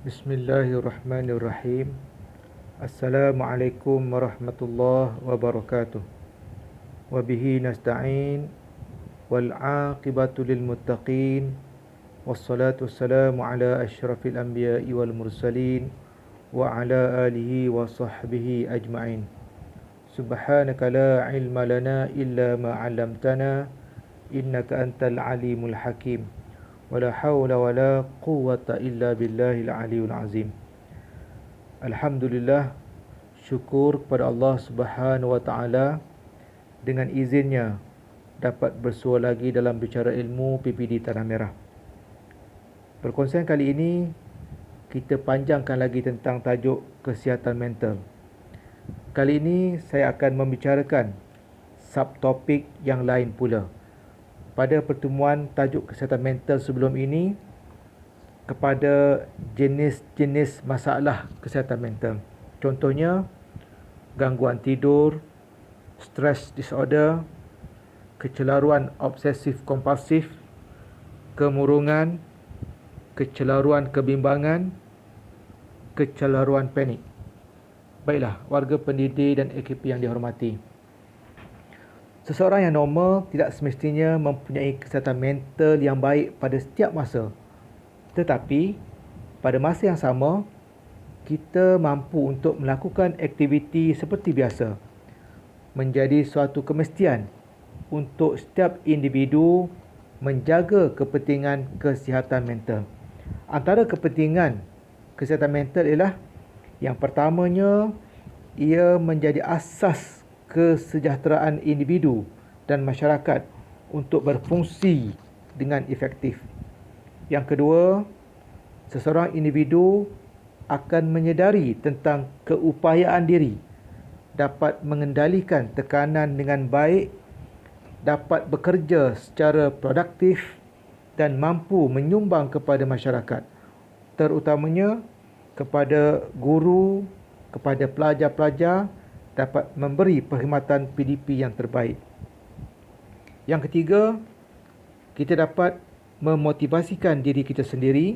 Bismillahirrahmanirrahim. Assalamualaikum warahmatullahi wabarakatuh. Wabihi nasta'in wal aqibatu lil muttaqin wassalatu wassalamu ala asyrafil anbiya'i wal mursalin wa ala alihi wa sahbihi ajma'in. Subhanaka la ilma lana illa ma 'allamtana innaka antal alimul hakim. Wala hawla wala quwwata illa billahil aliyul azim. Alhamdulillah, syukur kepada Allah Subhanahu wa taala dengan izinnya dapat bersua lagi dalam bicara ilmu PPD Tanah Merah. Perkongsian kali ini kita panjangkan lagi tentang tajuk kesihatan mental. Kali ini saya akan membicarakan subtopik yang lain pula. Pada pertemuan tajuk kesihatan mental sebelum ini, kepada jenis-jenis masalah kesihatan mental. Contohnya, gangguan tidur, stress disorder, kecelaruan obsesif kompulsif, kemurungan, kecelaruan kebimbangan, kecelaruan panik. Baiklah, warga pendidik dan AKP yang dihormati. Seseorang yang normal tidak semestinya mempunyai kesihatan mental yang baik pada setiap masa. Tetapi, pada masa yang sama, kita mampu untuk melakukan aktiviti seperti biasa. Menjadi suatu kemestian untuk setiap individu menjaga kepentingan kesihatan mental. Antara kepentingan kesihatan mental ialah yang pertamanya, ia menjadi asas kesejahteraan individu dan masyarakat untuk berfungsi dengan efektif. Yang kedua, seseorang individu akan menyedari tentang keupayaan diri, dapat mengendalikan tekanan dengan baik, dapat bekerja secara produktif dan mampu menyumbang kepada masyarakat, terutamanya kepada guru, kepada pelajar-pelajar, dapat memberi perkhidmatan PDP yang terbaik. Yang ketiga, kita dapat memotivasikan diri kita sendiri.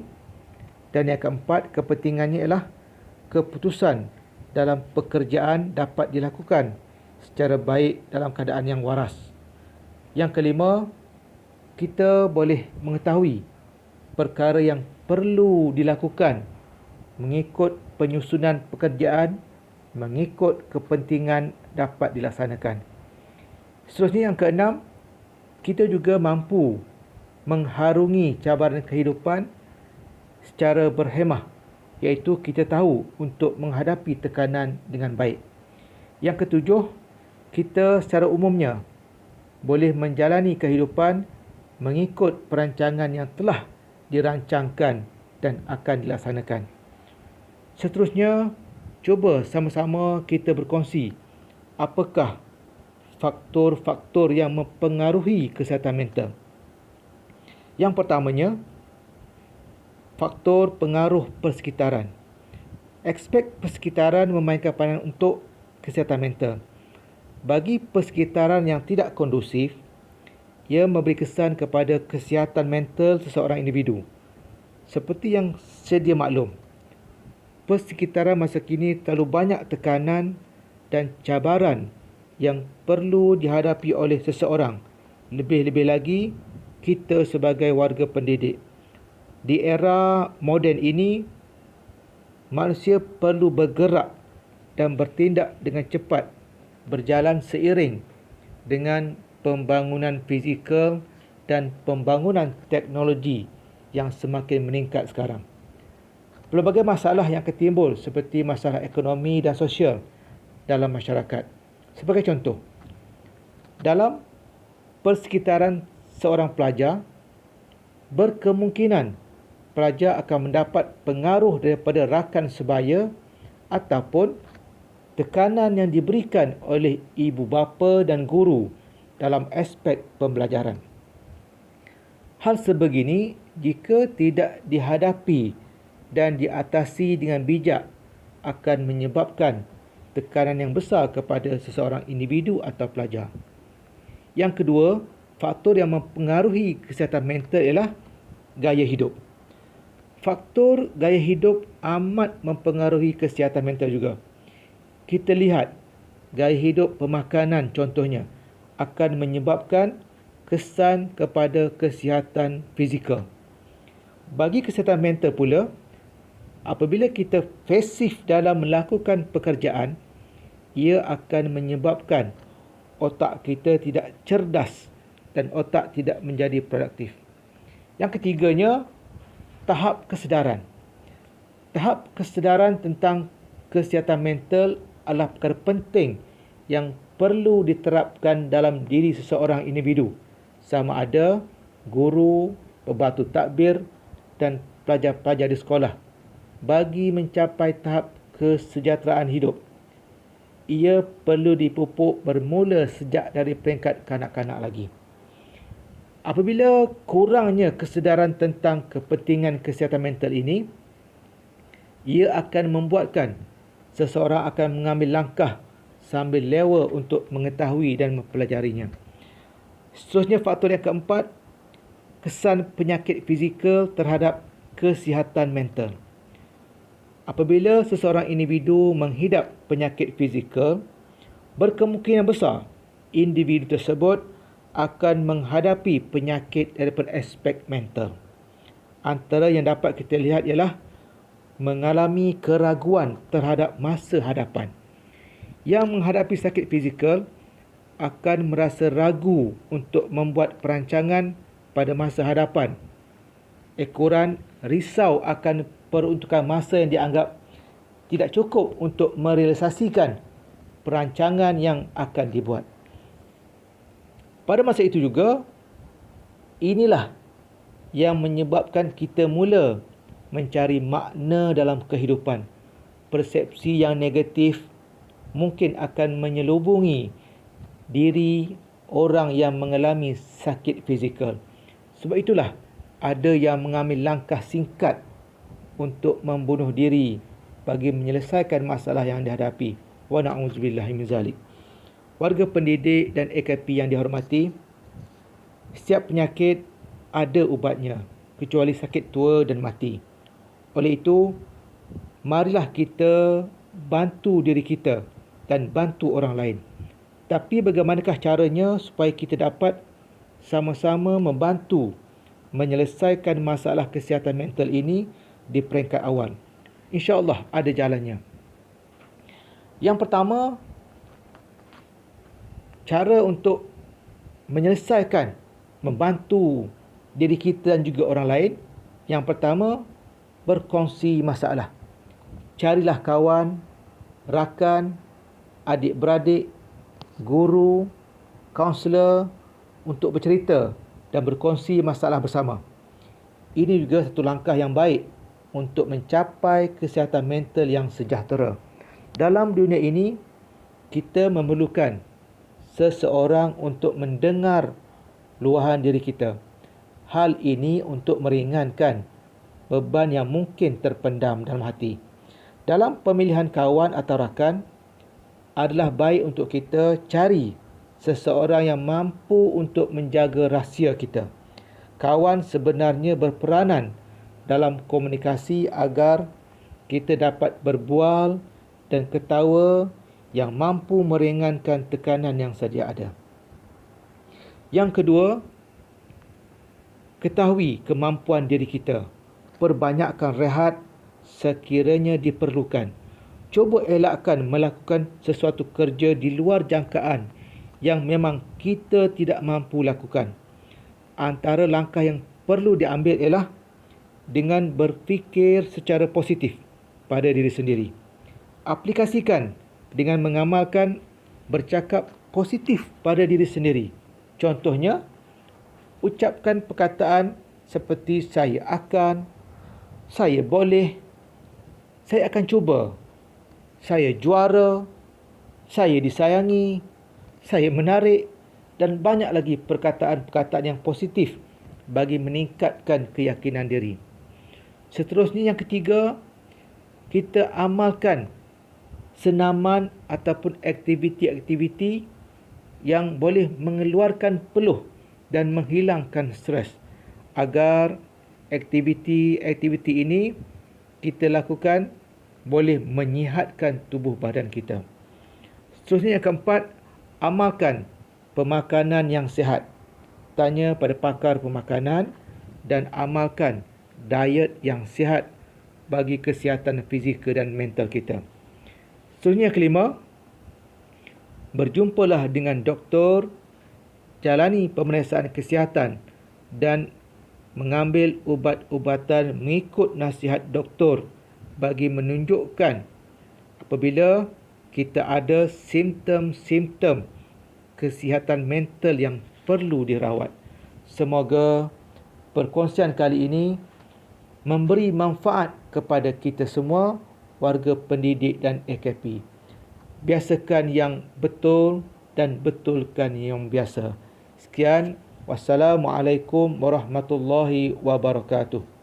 Dan yang keempat, kepentingannya ialah keputusan dalam pekerjaan dapat dilakukan secara baik dalam keadaan yang waras. Yang kelima, kita boleh mengetahui perkara yang perlu dilakukan mengikut penyusunan pekerjaan, mengikut kepentingan dapat dilaksanakan. Seterusnya yang keenam, kita juga mampu mengharungi cabaran kehidupan secara berhemah, iaitu kita tahu untuk menghadapi tekanan dengan baik. Yang ketujuh, kita secara umumnya boleh menjalani kehidupan mengikut perancangan yang telah dirancangkan dan akan dilaksanakan. Seterusnya, cuba sama-sama kita berkongsi apakah faktor-faktor yang mempengaruhi kesihatan mental. Yang pertamanya, faktor pengaruh persekitaran. Aspek persekitaran memainkan peranan untuk kesihatan mental. Bagi persekitaran yang tidak kondusif, ia memberi kesan kepada kesihatan mental seseorang individu. Seperti yang sedia maklum, persekitaran masa kini terlalu banyak tekanan dan cabaran yang perlu dihadapi oleh seseorang. Lebih-lebih lagi, kita sebagai warga pendidik. Di era moden ini, manusia perlu bergerak dan bertindak dengan cepat, berjalan seiring dengan pembangunan fizikal dan pembangunan teknologi yang semakin meningkat sekarang. Pelbagai masalah yang ketimbul seperti masalah ekonomi dan sosial dalam masyarakat. Sebagai contoh, dalam persekitaran seorang pelajar, berkemungkinan pelajar akan mendapat pengaruh daripada rakan sebaya ataupun tekanan yang diberikan oleh ibu bapa dan guru dalam aspek pembelajaran. Hal sebegini jika tidak dihadapi dan diatasi dengan bijak akan menyebabkan tekanan yang besar kepada seseorang individu atau pelajar. Yang kedua, faktor yang mempengaruhi kesihatan mental ialah gaya hidup. Faktor gaya hidup amat mempengaruhi kesihatan mental juga. Kita lihat gaya hidup pemakanan contohnya akan menyebabkan kesan kepada kesihatan fizikal. Bagi kesihatan mental pula, apabila kita pasif dalam melakukan pekerjaan, ia akan menyebabkan otak kita tidak cerdas dan otak tidak menjadi produktif. Yang ketiganya, tahap kesedaran. Tahap kesedaran tentang kesihatan mental adalah perkara penting yang perlu diterapkan dalam diri seseorang individu, sama ada guru, pembantu takbir dan pelajar-pelajar di sekolah, bagi mencapai tahap kesejahteraan hidup. Ia perlu dipupuk bermula sejak dari peringkat kanak-kanak lagi. Apabila kurangnya kesedaran tentang kepentingan kesihatan mental ini, ia akan membuatkan seseorang akan mengambil langkah sambil lewa untuk mengetahui dan mempelajarinya. Seterusnya, faktor yang keempat, kesan penyakit fizikal terhadap kesihatan mental. Apabila seseorang individu menghidap penyakit fizikal, berkemungkinan besar individu tersebut akan menghadapi penyakit daripada aspek mental. Antara yang dapat kita lihat ialah mengalami keraguan terhadap masa hadapan. Yang menghadapi sakit fizikal akan merasa ragu untuk membuat perancangan pada masa hadapan. Ekoran risau akan peruntukan masa yang dianggap tidak cukup untuk merealisasikan perancangan yang akan dibuat. Pada masa itu juga, inilah yang menyebabkan kita mula mencari makna dalam kehidupan. Persepsi yang negatif mungkin akan menyelubungi diri orang yang mengalami sakit fizikal. Sebab itulah ada yang mengambil langkah singkat untuk membunuh diri bagi menyelesaikan masalah yang dihadapi. Wa na'udzubillahi min zalik. Warga pendidik dan AKP yang dihormati, setiap penyakit ada ubatnya, kecuali sakit tua dan mati. Oleh itu, marilah kita bantu diri kita dan bantu orang lain. Tapi bagaimanakah caranya supaya kita dapat sama-sama membantu menyelesaikan masalah kesihatan mental ini di peringkat awal? InsyaAllah ada jalannya. Yang pertama, cara untuk menyelesaikan, membantu diri kita dan juga orang lain. Yang pertama, berkongsi masalah. Carilah kawan, rakan, adik-beradik, guru, kaunselor untuk bercerita dan berkongsi masalah bersama. Ini juga satu langkah yang baik untuk mencapai kesihatan mental yang sejahtera. Dalam dunia ini, kita memerlukan seseorang untuk mendengar luahan diri kita. Hal ini untuk meringankan beban yang mungkin terpendam dalam hati. Dalam pemilihan kawan atau rakan, adalah baik untuk kita cari seseorang yang mampu untuk menjaga rahsia kita. Kawan sebenarnya berperanan dalam komunikasi agar kita dapat berbual dan ketawa yang mampu meringankan tekanan yang sedia ada. Yang kedua, ketahui kemampuan diri kita. Perbanyakkan rehat sekiranya diperlukan. Cuba elakkan melakukan sesuatu kerja di luar jangkaan yang memang kita tidak mampu lakukan. Antara langkah yang perlu diambil ialah dengan berfikir secara positif pada diri sendiri. Aplikasikan dengan mengamalkan bercakap positif pada diri sendiri. Contohnya, ucapkan perkataan seperti saya akan, saya boleh, saya akan cuba, saya juara, saya disayangi, saya menarik dan banyak lagi perkataan-perkataan yang positif bagi meningkatkan keyakinan diri. Seterusnya, yang ketiga, kita amalkan senaman ataupun aktiviti-aktiviti yang boleh mengeluarkan peluh dan menghilangkan stres agar aktiviti ini kita lakukan boleh menyihatkan tubuh badan kita. Seterusnya yang keempat, amalkan pemakanan yang sihat. Tanya pada pakar pemakanan dan amalkan diet yang sihat bagi kesihatan fizikal dan mental kita. Seterusnya yang kelima, berjumpalah dengan doktor, jalani pemeriksaan kesihatan dan mengambil ubat-ubatan mengikut nasihat doktor bagi menunjukkan apabila kita ada simptom-simptom kesihatan mental yang perlu dirawat. Semoga perkongsian kali ini memberi manfaat kepada kita semua, warga pendidik dan AKP. Biasakan yang betul dan betulkan yang biasa. Sekian. Wassalamualaikum warahmatullahi wabarakatuh.